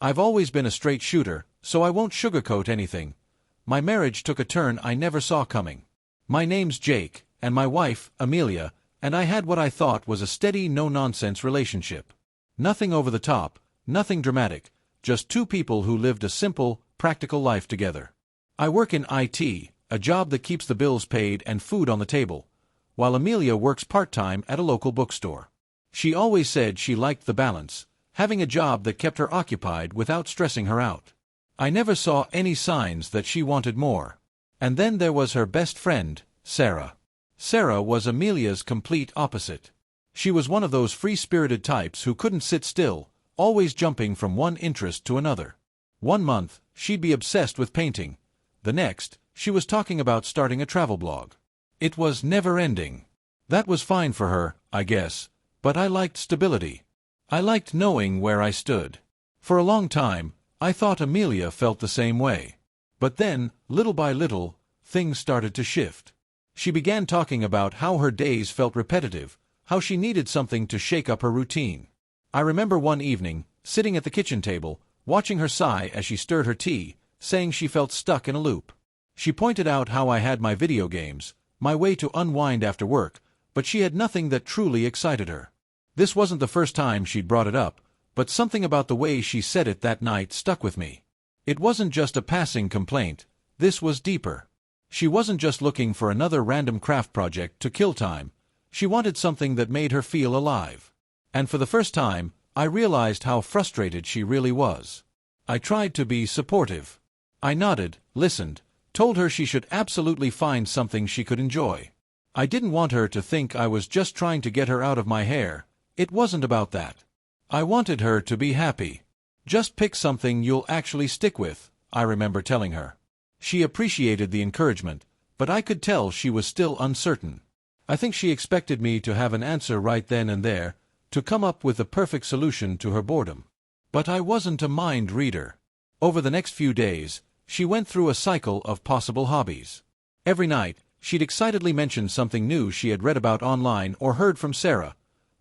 I've always been a straight shooter, so I won't sugarcoat anything. My marriage took a turn I never saw coming. My name's Jake, and my wife, Amelia, and I had what I thought was a steady, no-nonsense relationship. Nothing over the top, nothing dramatic, just two people who lived a simple, practical life together. I work in IT, a job that keeps the bills paid and food on the table, while Amelia works part-time at a local bookstore. She always said she liked the balance, having a job that kept her occupied without stressing her out. I never saw any signs that she wanted more. And then there was her best friend, Sarah. Sarah was Amelia's complete opposite. She was one of those free-spirited types who couldn't sit still, always jumping from one interest to another. One month, she'd be obsessed with painting. The next, she was talking about starting a travel blog. It was never-ending. That was fine for her, I guess, but I liked stability. I liked knowing where I stood. For a long time, I thought Amelia felt the same way. But then, little by little, things started to shift. She began talking about how her days felt repetitive, how she needed something to shake up her routine. I remember one evening, sitting at the kitchen table, watching her sigh as she stirred her tea, saying she felt stuck in a loop. She pointed out how I had my video games, my way to unwind after work, but she had nothing that truly excited her. This wasn't the first time she'd brought it up, but something about the way she said it that night stuck with me. It wasn't just a passing complaint, this was deeper. She wasn't just looking for another random craft project to kill time, she wanted something that made her feel alive. And for the first time, I realized how frustrated she really was. I tried to be supportive. I nodded, listened, told her she should absolutely find something she could enjoy. I didn't want her to think I was just trying to get her out of my hair. It wasn't about that. I wanted her to be happy. Just pick something you'll actually stick with, I remember telling her. She appreciated the encouragement, but I could tell she was still uncertain. I think she expected me to have an answer right then and there, to come up with the perfect solution to her boredom. But I wasn't a mind reader. Over the next few days, she went through a cycle of possible hobbies. Every night, she'd excitedly mention something new she had read about online or heard from Sarah.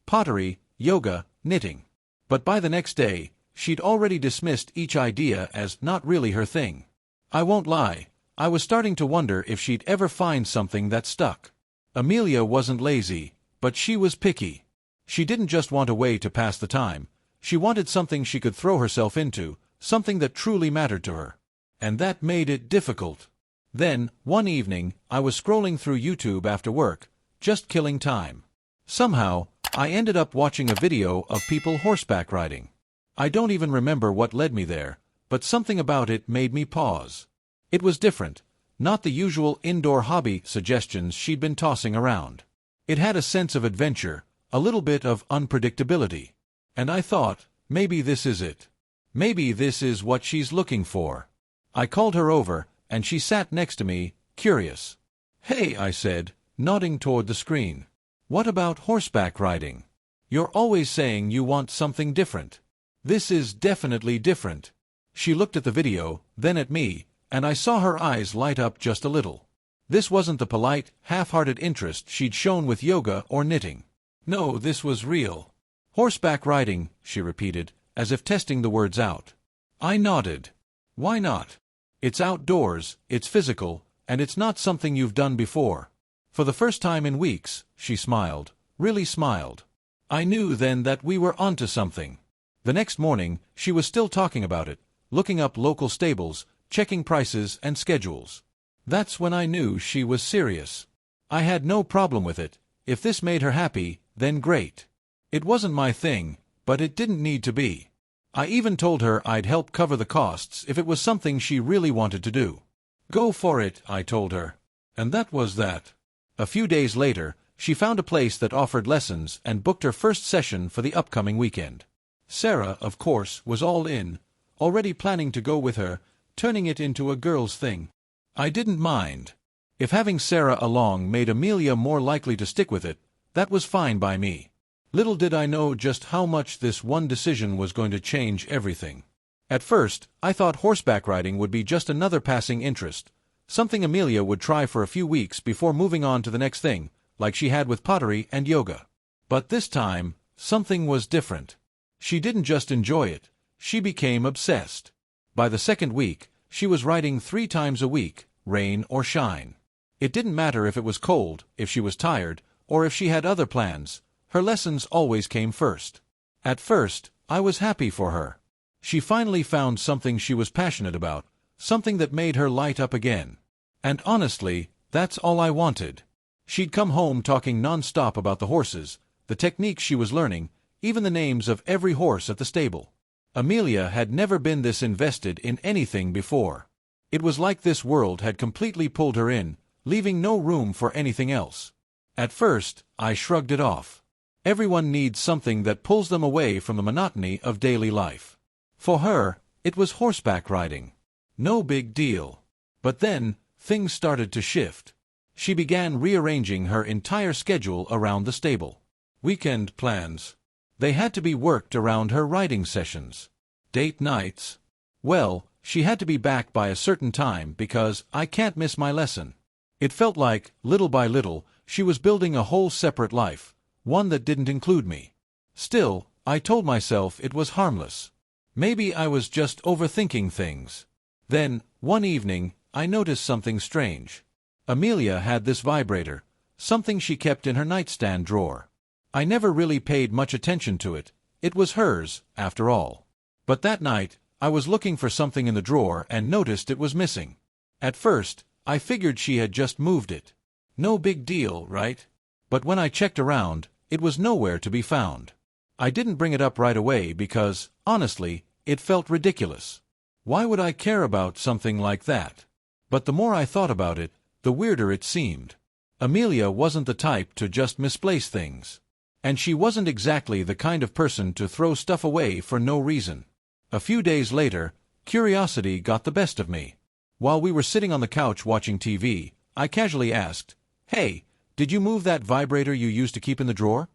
Pottery, yoga, knitting. But by the next day, she'd already dismissed each idea as not really her thing. I won't lie, I was starting to wonder if she'd ever find something that stuck. Amelia wasn't lazy, but she was picky. She didn't just want a way to pass the time, she wanted something she could throw herself into, something that truly mattered to her. And that made it difficult. Then, one evening, I was scrolling through YouTube after work, just killing time. Somehow, I ended up watching a video of people horseback riding. I don't even remember what led me there, but something about it made me pause. It was different, not the usual indoor hobby suggestions she'd been tossing around. It had a sense of adventure, a little bit of unpredictability. And I thought, maybe this is it. Maybe this is what she's looking for. I called her over, and she sat next to me, curious. "Hey," I said, nodding toward the screen. "What about horseback riding? You're always saying you want something different. This is definitely different." She looked at the video, then at me, and I saw her eyes light up just a little. This wasn't the polite, half-hearted interest she'd shown with yoga or knitting. No, this was real. "Horseback riding," she repeated, as if testing the words out. I nodded. "Why not? It's outdoors, it's physical, and it's not something you've done before." For the first time in weeks, she smiled, really smiled. I knew then that we were onto something. The next morning, she was still talking about it, looking up local stables, checking prices and schedules. That's when I knew she was serious. I had no problem with it. If this made her happy, then great. It wasn't my thing, but it didn't need to be. I even told her I'd help cover the costs if it was something she really wanted to do. "Go for it," I told her. And that was that. A few days later, she found a place that offered lessons and booked her first session for the upcoming weekend. Sarah, of course, was all in, already planning to go with her, turning it into a girl's thing. I didn't mind. If having Sarah along made Amelia more likely to stick with it, that was fine by me. Little did I know just how much this one decision was going to change everything. At first, I thought horseback riding would be just another passing interest, something Amelia would try for a few weeks before moving on to the next thing, like she had with pottery and yoga. But this time, something was different. She didn't just enjoy it, She became obsessed. By the second week, she was writing 3 times a week, rain or shine. It didn't matter if it was cold, if she was tired, or if she had other plans, her lessons always came first. At first, I was happy for her. She finally found something she was passionate about, something that made her light up again. And honestly, that's all I wanted. She'd come home talking non-stop about the horses, the techniques she was learning, even the names of every horse at the stable. Amelia had never been this invested in anything before. It was like this world had completely pulled her in, leaving no room for anything else. At first, I shrugged it off. Everyone needs something that pulls them away from the monotony of daily life. For her, it was horseback riding. No big deal. But then, things started to shift. She began rearranging her entire schedule around the stable. Weekend plans. They had to be worked around her riding sessions. Date nights. Well, she had to be back by a certain time because I can't miss my lesson. It felt like, little by little, she was building a whole separate life, one that didn't include me. Still, I told myself it was harmless. Maybe I was just overthinking things. Then, one evening, I noticed something strange. Amelia had this vibrator, something she kept in her nightstand drawer. I never really paid much attention to it. It was hers, after all. But that night, I was looking for something in the drawer and noticed it was missing. At first, I figured she had just moved it. No big deal, right? But when I checked around, it was nowhere to be found. I didn't bring it up right away because, honestly, it felt ridiculous. Why would I care about something like that? But the more I thought about it, the weirder it seemed. Amelia wasn't the type to just misplace things. And she wasn't exactly the kind of person to throw stuff away for no reason. A few days later, curiosity got the best of me. While we were sitting on the couch watching TV, I casually asked, "Hey, did you move that vibrator you used to keep in the drawer?"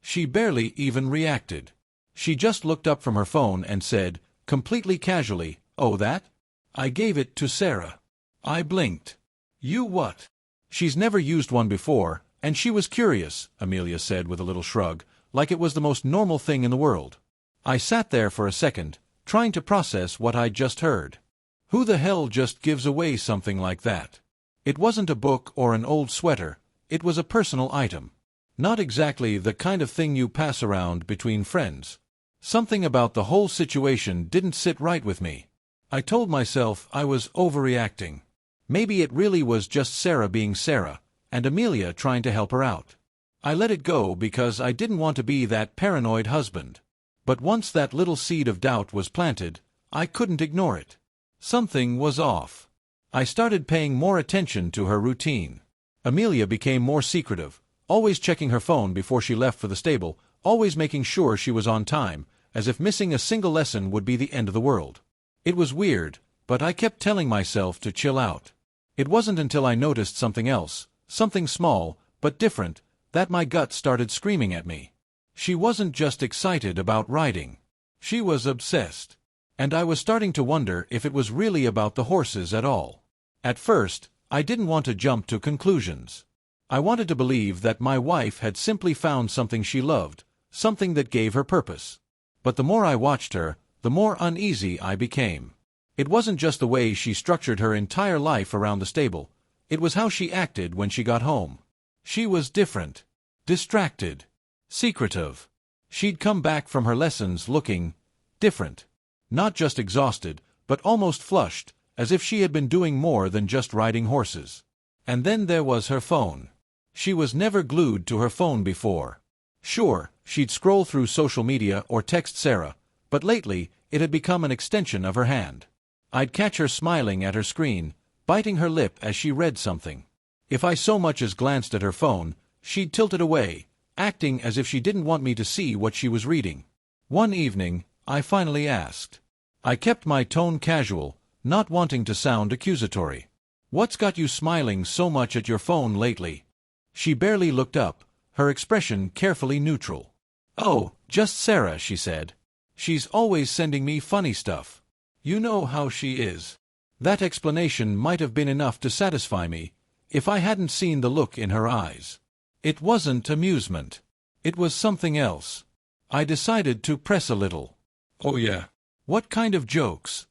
She barely even reacted. She just looked up from her phone and said, completely casually, "Oh, that? I gave it to Sarah." I blinked. "You what?" "She's never used one before, and she was curious," Amelia said with a little shrug, like it was the most normal thing in the world. I sat there for a second, trying to process what I'd just heard. Who the hell just gives away something like that? It wasn't a book or an old sweater, it was a personal item. Not exactly the kind of thing you pass around between friends. Something about the whole situation didn't sit right with me. I told myself I was overreacting. Maybe it really was just Sarah being Sarah, and Amelia trying to help her out. I let it go because I didn't want to be that paranoid husband. But once that little seed of doubt was planted, I couldn't ignore it. Something was off. I started paying more attention to her routine. Amelia became more secretive, always checking her phone before she left for the stable, always making sure she was on time, as if missing a single lesson would be the end of the world. It was weird, but I kept telling myself to chill out. It wasn't until I noticed something else, something small, but different, that my gut started screaming at me. She wasn't just excited about riding. She was obsessed. And I was starting to wonder if it was really about the horses at all. At first, I didn't want to jump to conclusions. I wanted to believe that my wife had simply found something she loved, something that gave her purpose. But the more I watched her, the more uneasy I became. It wasn't just the way she structured her entire life around the stable, it was how she acted when she got home. She was different. Distracted. Secretive. She'd come back from her lessons looking different. Not just exhausted, but almost flushed, as if she had been doing more than just riding horses. And then there was her phone. She was never glued to her phone before. Sure, she'd scroll through social media or text Sarah, but lately it had become an extension of her hand. I'd catch her smiling at her screen, biting her lip as she read something. If I so much as glanced at her phone, she'd tilt it away, acting as if she didn't want me to see what she was reading. One evening, I finally asked. I kept my tone casual, not wanting to sound accusatory. "What's got you smiling so much at your phone lately?" She barely looked up, her expression carefully neutral. "Oh, just Sarah," she said. "She's always sending me funny stuff. You know how she is." That explanation might have been enough to satisfy me, if I hadn't seen the look in her eyes. It wasn't amusement. It was something else. I decided to press a little. "Oh yeah. What kind of jokes?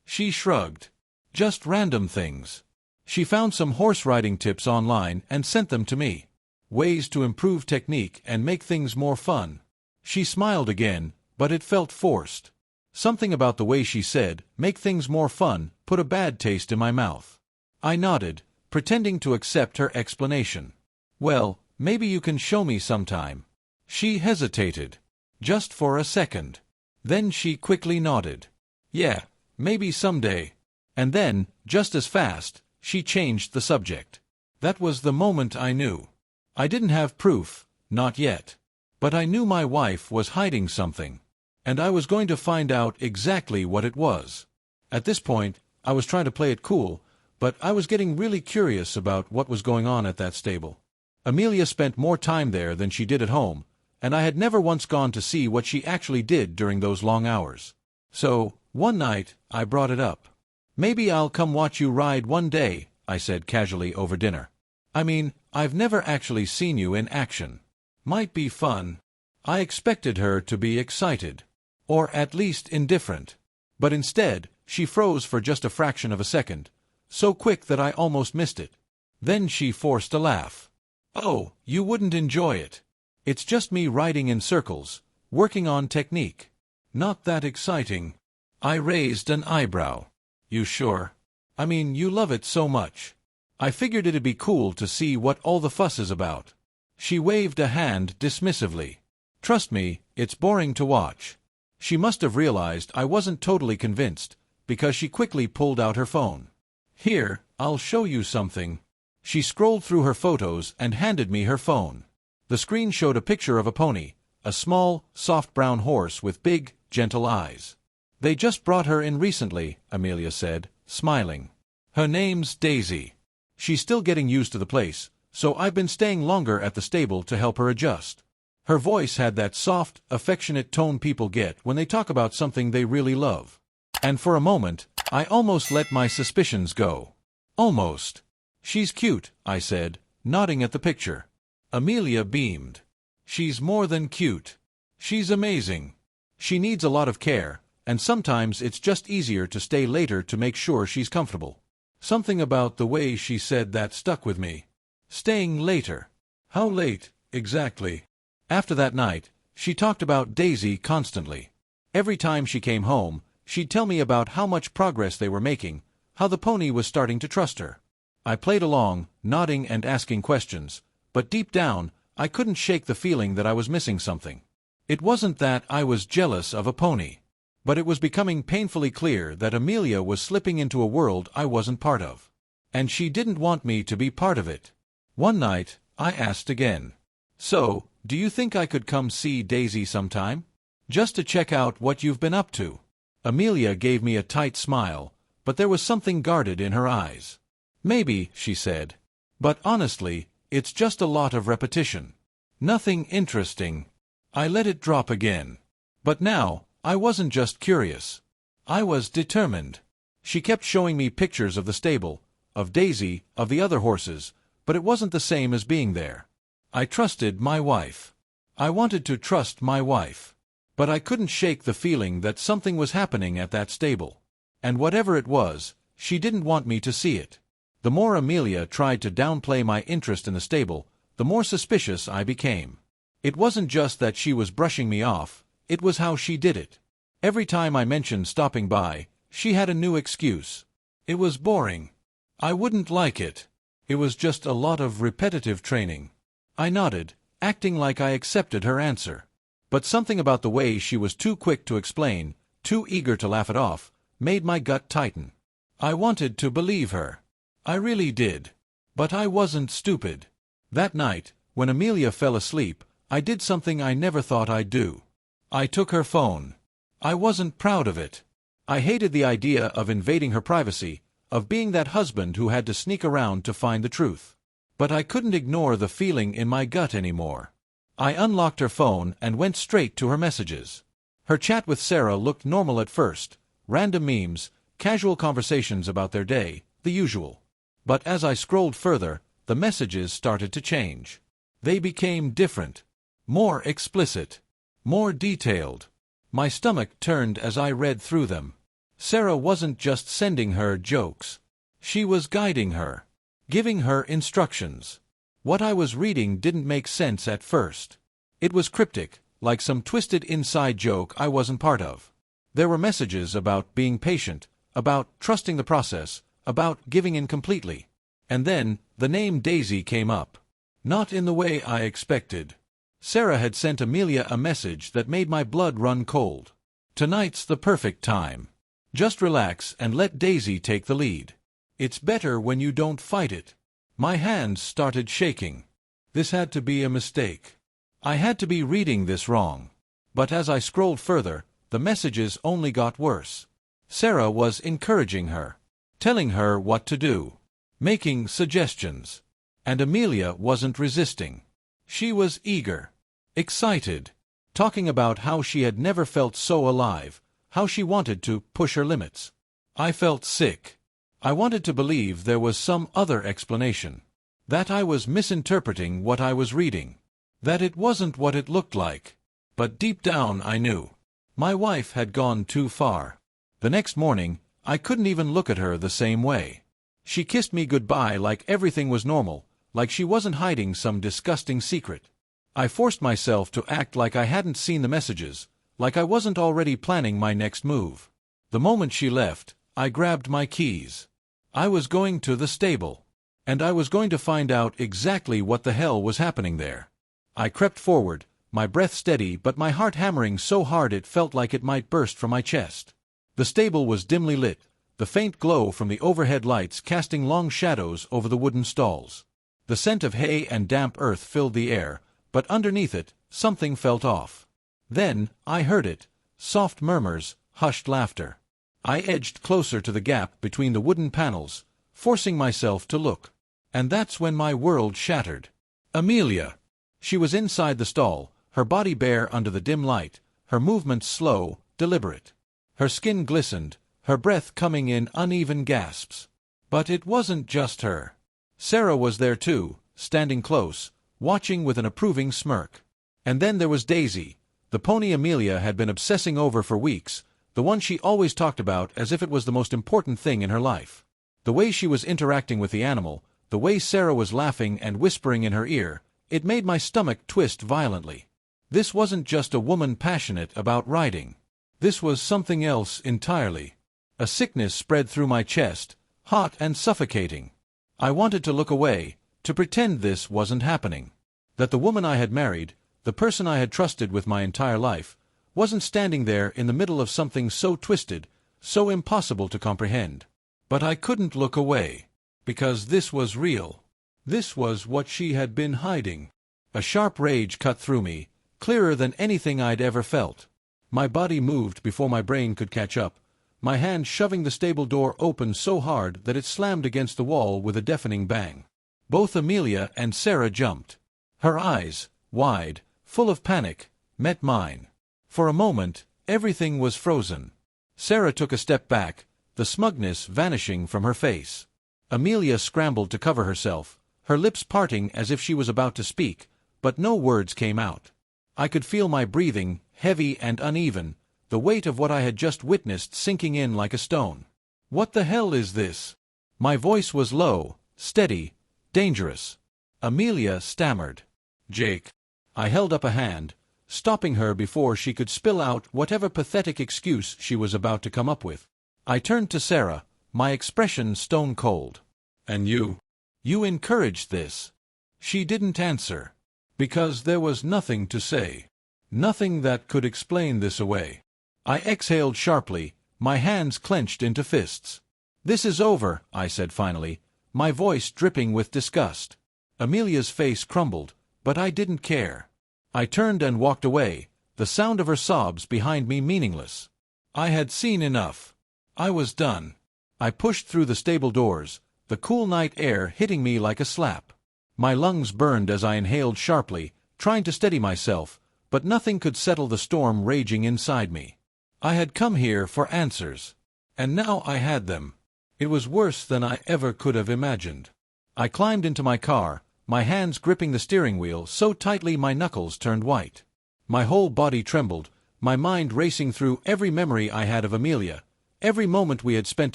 She shrugged. Just random things. She found some horse riding tips online and sent them to me. Ways to improve technique and make things more fun. She smiled again, but it felt forced. Something about the way she said, "make things more fun," put a bad taste in my mouth. I nodded, pretending to accept her explanation. Well, maybe you can show me sometime. She hesitated. Just for a second. Then she quickly nodded. Yeah, maybe someday. And then, just as fast, she changed the subject. That was the moment I knew. I didn't have proof, not yet. But I knew my wife was hiding something. And I was going to find out exactly what it was. At this point, I was trying to play it cool, but I was getting really curious about what was going on at that stable. Amelia spent more time there than she did at home, and I had never once gone to see what she actually did during those long hours. So, one night, I brought it up. Maybe I'll come watch you ride one day, I said casually over dinner. I mean, I've never actually seen you in action. Might be fun. I expected her to be excited. Or at least indifferent. But instead, she froze for just a fraction of a second, so quick that I almost missed it. Then she forced a laugh. Oh, you wouldn't enjoy it. It's just me riding in circles, working on technique. Not that exciting. I raised an eyebrow. You sure? I mean, you love it so much. I figured it'd be cool to see what all the fuss is about. She waved a hand dismissively. Trust me, it's boring to watch. She must have realized I wasn't totally convinced, because she quickly pulled out her phone. Here, I'll show you something. She scrolled through her photos and handed me her phone. The screen showed a picture of a pony, a small, soft brown horse with big, gentle eyes. They just brought her in recently, Amelia said, smiling. Her name's Daisy. She's still getting used to the place, so I've been staying longer at the stable to help her adjust. Her voice had that soft, affectionate tone people get when they talk about something they really love. And for a moment, I almost let my suspicions go. Almost. She's cute, I said, nodding at the picture. Amelia beamed. She's more than cute. She's amazing. She needs a lot of care, and sometimes it's just easier to stay later to make sure she's comfortable. Something about the way she said that stuck with me. Staying later. How late, exactly? After that night, she talked about Daisy constantly. Every time she came home, she'd tell me about how much progress they were making, how the pony was starting to trust her. I played along, nodding and asking questions, but deep down, I couldn't shake the feeling that I was missing something. It wasn't that I was jealous of a pony, but it was becoming painfully clear that Amelia was slipping into a world I wasn't part of. And she didn't want me to be part of it. One night, I asked again. So, do you think I could come see Daisy sometime? Just to check out what you've been up to. Amelia gave me a tight smile, but there was something guarded in her eyes. Maybe, she said. But honestly, it's just a lot of repetition. Nothing interesting. I let it drop again. But now, I wasn't just curious. I was determined. She kept showing me pictures of the stable, of Daisy, of the other horses, but it wasn't the same as being there. I trusted my wife. I wanted to trust my wife. But I couldn't shake the feeling that something was happening at that stable. And whatever it was, she didn't want me to see it. The more Amelia tried to downplay my interest in the stable, the more suspicious I became. It wasn't just that she was brushing me off, it was how she did it. Every time I mentioned stopping by, she had a new excuse. It was boring. I wouldn't like it. It was just a lot of repetitive training. I nodded, acting like I accepted her answer. But something about the way she was too quick to explain, too eager to laugh it off, made my gut tighten. I wanted to believe her. I really did. But I wasn't stupid. That night, when Amelia fell asleep, I did something I never thought I'd do. I took her phone. I wasn't proud of it. I hated the idea of invading her privacy, of being that husband who had to sneak around to find the truth. But I couldn't ignore the feeling in my gut anymore. I unlocked her phone and went straight to her messages. Her chat with Sarah looked normal at first, random memes, casual conversations about their day, the usual. But as I scrolled further, the messages started to change. They became different. More explicit. More detailed. My stomach turned as I read through them. Sarah wasn't just sending her jokes. She was guiding her, giving her instructions. What I was reading didn't make sense at first. It was cryptic, like some twisted inside joke I wasn't part of. There were messages about being patient, about trusting the process, about giving in completely. And then, the name Daisy came up. Not in the way I expected. Sarah had sent Amelia a message that made my blood run cold. Tonight's the perfect time. Just relax and let Daisy take the lead. It's better when you don't fight it. My hands started shaking. This had to be a mistake. I had to be reading this wrong. But as I scrolled further, the messages only got worse. Sarah was encouraging her, telling her what to do, making suggestions. And Amelia wasn't resisting. She was eager, excited, talking about how she had never felt so alive, how she wanted to push her limits. I felt sick. I wanted to believe there was some other explanation, that I was misinterpreting what I was reading, that it wasn't what it looked like. But deep down I knew. My wife had gone too far. The next morning, I couldn't even look at her the same way. She kissed me goodbye like everything was normal, like she wasn't hiding some disgusting secret. I forced myself to act like I hadn't seen the messages, like I wasn't already planning my next move. The moment she left, I grabbed my keys. I was going to the stable. And I was going to find out exactly what the hell was happening there. I crept forward, my breath steady but my heart hammering so hard it felt like it might burst from my chest. The stable was dimly lit, the faint glow from the overhead lights casting long shadows over the wooden stalls. The scent of hay and damp earth filled the air, but underneath it, something felt off. Then, I heard it, soft murmurs, hushed laughter. I edged closer to the gap between the wooden panels, forcing myself to look. And that's when my world shattered. Amelia! She was inside the stall, her body bare under the dim light, her movements slow, deliberate. Her skin glistened, her breath coming in uneven gasps. But it wasn't just her. Sarah was there too, standing close, watching with an approving smirk. And then there was Daisy, the pony Amelia had been obsessing over for weeks, the one she always talked about as if it was the most important thing in her life. The way she was interacting with the animal, the way Sarah was laughing and whispering in her ear, it made my stomach twist violently. This wasn't just a woman passionate about riding. This was something else entirely. A sickness spread through my chest, hot and suffocating. I wanted to look away, to pretend this wasn't happening. That the woman I had married, the person I had trusted with my entire life, wasn't standing there in the middle of something so twisted, so impossible to comprehend. But I couldn't look away. Because this was real. This was what she had been hiding. A sharp rage cut through me, clearer than anything I'd ever felt. My body moved before my brain could catch up, my hand shoving the stable door open so hard that it slammed against the wall with a deafening bang. Both Amelia and Sarah jumped. Her eyes, wide, full of panic, met mine. For a moment, everything was frozen. Sarah took a step back, the smugness vanishing from her face. Amelia scrambled to cover herself, her lips parting as if she was about to speak, but no words came out. I could feel my breathing, heavy and uneven, the weight of what I had just witnessed sinking in like a stone. "What the hell is this?" My voice was low, steady, dangerous. Amelia stammered. "Jake." I held up a hand, stopping her before she could spill out whatever pathetic excuse she was about to come up with. I turned to Sarah, my expression stone cold. "And you? You encouraged this." She didn't answer. Because there was nothing to say. Nothing that could explain this away. I exhaled sharply, my hands clenched into fists. "This is over," I said finally, my voice dripping with disgust. Amelia's face crumbled, but I didn't care. I turned and walked away, the sound of her sobs behind me meaningless. I had seen enough. I was done. I pushed through the stable doors, the cool night air hitting me like a slap. My lungs burned as I inhaled sharply, trying to steady myself, but nothing could settle the storm raging inside me. I had come here for answers. And now I had them. It was worse than I ever could have imagined. I climbed into my car, my hands gripping the steering wheel so tightly my knuckles turned white. My whole body trembled, my mind racing through every memory I had of Amelia, every moment we had spent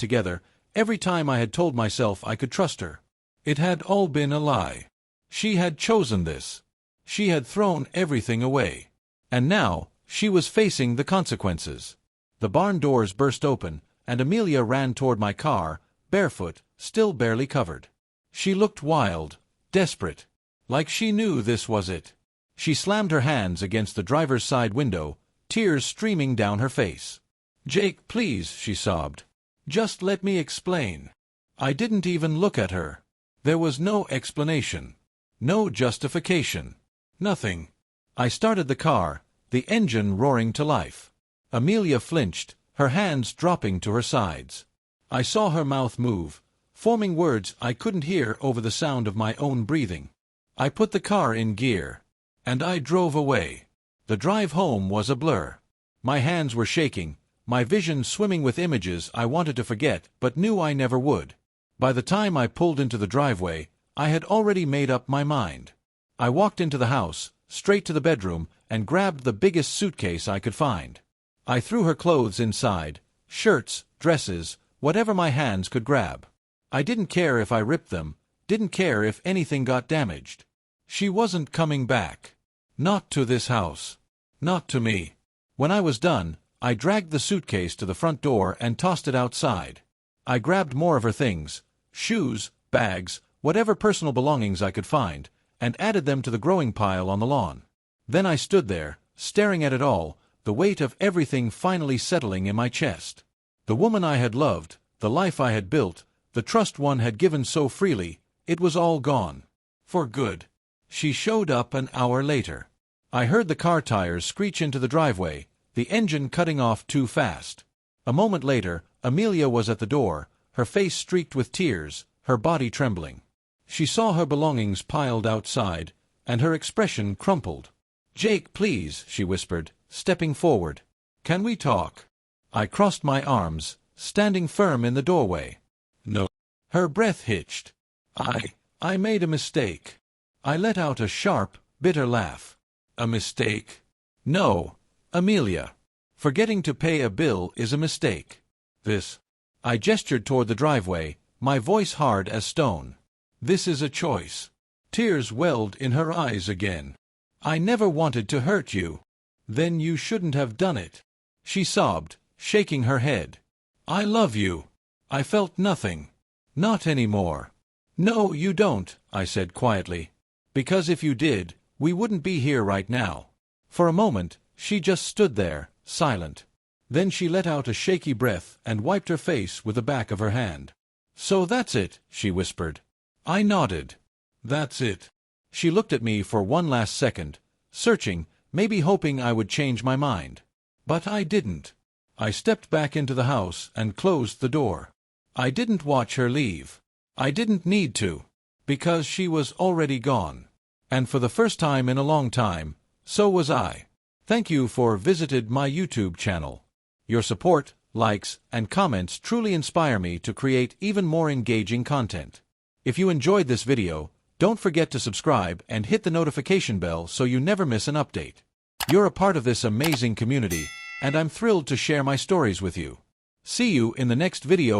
together, every time I had told myself I could trust her. It had all been a lie. She had chosen this. She had thrown everything away. And now, she was facing the consequences. The barn doors burst open, and Amelia ran toward my car, barefoot, still barely covered. She looked wild, desperate, like she knew this was it. She slammed her hands against the driver's side window, tears streaming down her face. "Jake, please," she sobbed. "Just let me explain." I didn't even look at her. There was no explanation. No justification. Nothing. I started the car, the engine roaring to life. Amelia flinched, her hands dropping to her sides. I saw her mouth move, forming words I couldn't hear over the sound of my own breathing. I put the car in gear. And I drove away. The drive home was a blur. My hands were shaking, my vision swimming with images I wanted to forget but knew I never would. By the time I pulled into the driveway, I had already made up my mind. I walked into the house, straight to the bedroom, and grabbed the biggest suitcase I could find. I threw her clothes inside, shirts, dresses, whatever my hands could grab. I didn't care if I ripped them, didn't care if anything got damaged. She wasn't coming back. Not to this house. Not to me. When I was done, I dragged the suitcase to the front door and tossed it outside. I grabbed more of her things, shoes, bags, whatever personal belongings I could find, and added them to the growing pile on the lawn. Then I stood there, staring at it all, the weight of everything finally settling in my chest. The woman I had loved, the life I had built, the trust one had given so freely, it was all gone. For good. She showed up an hour later. I heard the car tires screech into the driveway, the engine cutting off too fast. A moment later, Amelia was at the door, her face streaked with tears, her body trembling. She saw her belongings piled outside, and her expression crumpled. "Jake, please," she whispered, stepping forward. "Can we talk?" I crossed my arms, standing firm in the doorway. "No." Her breath hitched. I made a mistake." I let out a sharp, bitter laugh. "A mistake?" "No, Amelia. Forgetting to pay a bill is a mistake. This." I gestured toward the driveway, my voice hard as stone. "This is a choice." Tears welled in her eyes again. "I never wanted to hurt you." "Then you shouldn't have done it," she sobbed, shaking her head. "I love you." I felt nothing. "Not anymore." "No, you don't," I said quietly. "Because if you did, we wouldn't be here right now." For a moment, she just stood there, silent. Then she let out a shaky breath and wiped her face with the back of her hand. "So that's it," she whispered. I nodded. "That's it." She looked at me for one last second, searching, maybe hoping I would change my mind. But I didn't. I stepped back into the house and closed the door. I didn't watch her leave. I didn't need to. Because she was already gone. And for the first time in a long time, so was I. Thank you for visited my YouTube channel. Your support, likes, and comments truly inspire me to create even more engaging content. If you enjoyed this video, don't forget to subscribe and hit the notification bell so you never miss an update. You're a part of this amazing community, and I'm thrilled to share my stories with you. See you in the next video.